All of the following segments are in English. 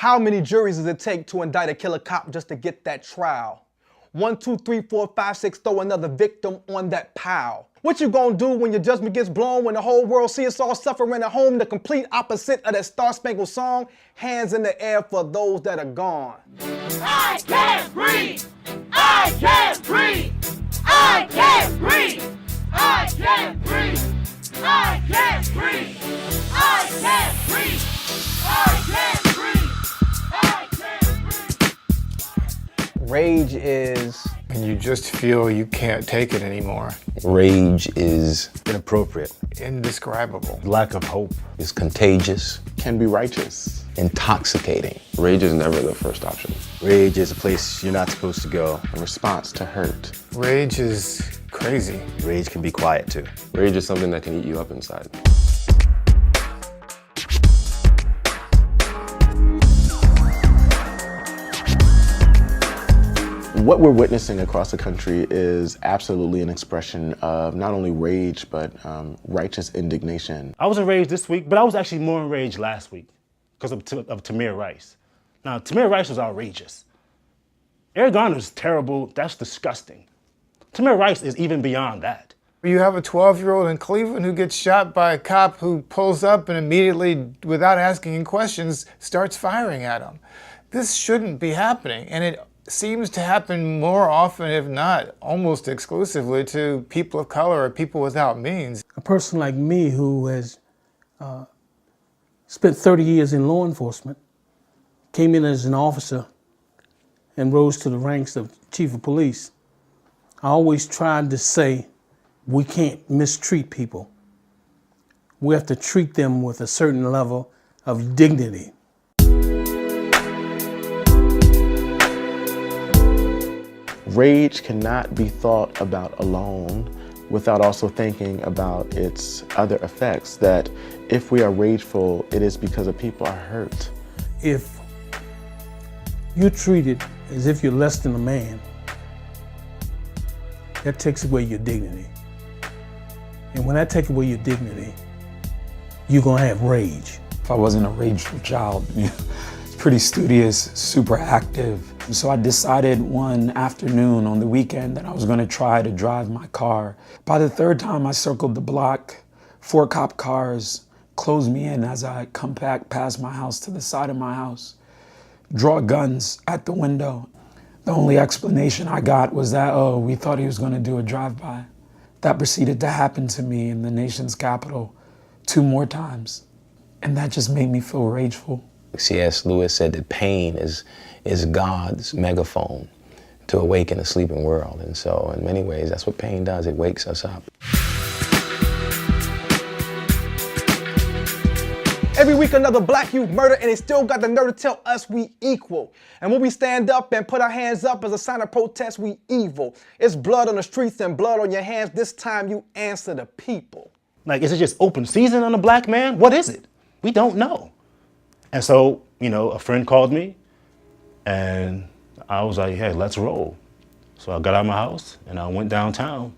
How many juries does it take to indict a killer cop just to get that trial? 1, 2, 3, 4, 5, 6, throw another victim on that pile. What you gonna do when your judgment gets blown, when the whole world sees us all suffering at home? The complete opposite of that Star-Spangled Song, hands in the air for those that are gone. I can't breathe! I can't breathe! I can't breathe! I can't breathe! I can't breathe! I can't breathe! I can't breathe! I can't breathe! Rage is... when you just feel you can't take it anymore. Rage is inappropriate. Indescribable. Lack of hope. Is contagious. Can be righteous. Intoxicating. Rage is never the first option. Rage is a place you're not supposed to go. A response to hurt. Rage is crazy. Rage can be quiet too. Rage is something that can eat you up inside. What we're witnessing across the country is absolutely an expression of not only rage, but righteous indignation. I was enraged this week, but I was actually more enraged last week because of Tamir Rice. Now, Tamir Rice was outrageous. Eric Garner is terrible. That's disgusting. Tamir Rice is even beyond that. You have a 12-year-old in Cleveland who gets shot by a cop who pulls up and immediately, without asking him questions, starts firing at him. This shouldn't be happening, and it seems to happen more often, if not almost exclusively, to people of color or people without means. A person like me who has spent 30 years in law enforcement, came in as an officer and rose to the ranks of chief of police, I always tried to say, we can't mistreat people. We have to treat them with a certain level of dignity. Rage cannot be thought about alone without also thinking about its other effects, that if we are rageful, it is because of people are hurt. If you're treated as if you're less than a man, that takes away your dignity. And when that takes away your dignity, you're gonna have rage. If I wasn't a rageful child, pretty studious, super active. So I decided one afternoon on the weekend that I was gonna try to drive my car. By the third time I circled the block, 4 cop cars closed me in as I come back past my house to the side of my house, draw guns at the window. The only explanation I got was that, oh, we thought he was gonna do a drive-by. That proceeded to happen to me in the nation's capital 2 more times. And that just made me feel rageful. C.S. Lewis said that pain is God's megaphone to awaken a sleeping world. And so in many ways, that's what pain does. It wakes us up. Every week another black youth murder, and they still got the nerve to tell us we equal. And when we stand up and put our hands up as a sign of protest, we evil. It's blood on the streets and blood on your hands. This time you answer the people. Like, is it just open season on a black man? What is it? We don't know. And so, you know, a friend called me and I was like, hey, let's roll. So I got out of my house and I went downtown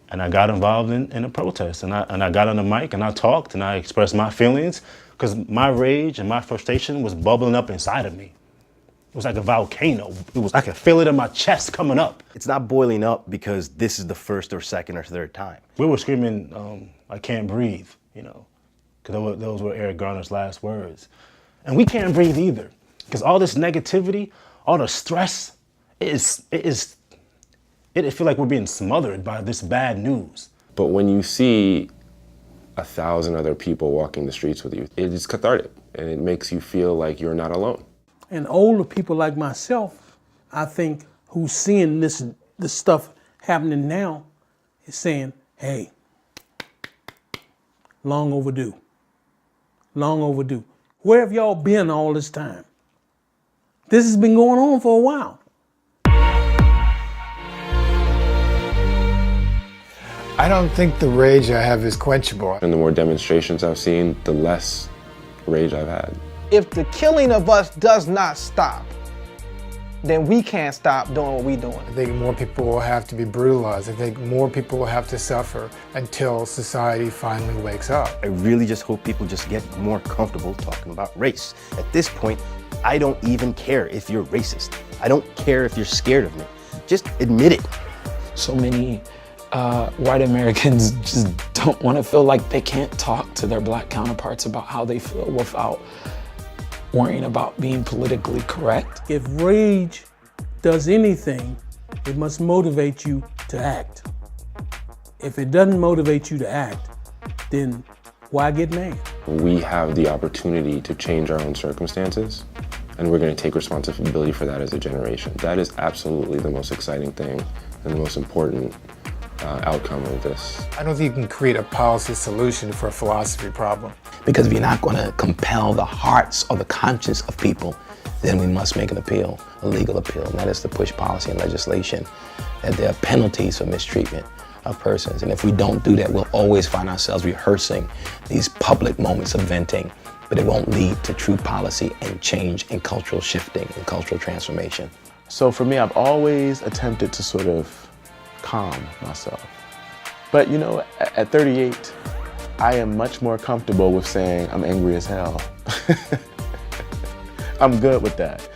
and I got involved in a protest. And I got on the mic and I talked and I expressed my feelings because my rage and my frustration was bubbling up inside of me. It was like a volcano. I could feel it in my chest coming up. It's not boiling up because this is the first or second or third time. We were screaming, I can't breathe, you know, because those were Eric Garner's last words. And we can't breathe either, because all this negativity, all the stress, it feel like we're being smothered by this bad news. But when you see 1,000 other people walking the streets with you, it is cathartic and it makes you feel like you're not alone. And older people like myself, I think, who's seeing this stuff happening now, is saying, hey, long overdue, long overdue. Where have y'all been all this time? This has been going on for a while. I don't think the rage I have is quenchable. And the more demonstrations I've seen, the less rage I've had. If the killing of us does not stop, then we can't stop doing what we're doing. I think more people will have to be brutalized. I think more people will have to suffer until society finally wakes up. I really just hope people just get more comfortable talking about race. At this point, I don't even care if you're racist. I don't care if you're scared of me. Just admit it. So many white Americans just don't want to feel like they can't talk to their black counterparts about how they feel without worrying about being politically correct. If rage does anything, it must motivate you to act. If it doesn't motivate you to act, then why get mad? We have the opportunity to change our own circumstances, and we're going to take responsibility for that as a generation. That is absolutely the most exciting thing and the most important outcome of this. I don't think you can create a policy solution for a philosophy problem. Because if you're not going to compel the hearts or the conscience of people, then we must make an appeal, a legal appeal, and that is to push policy and legislation. And there are penalties for mistreatment of persons. And if we don't do that, we'll always find ourselves rehearsing these public moments of venting, but it won't lead to true policy and change and cultural shifting and cultural transformation. So for me, I've always attempted to sort of calm myself. But you know, at 38, I am much more comfortable with saying I'm angry as hell. I'm good with that.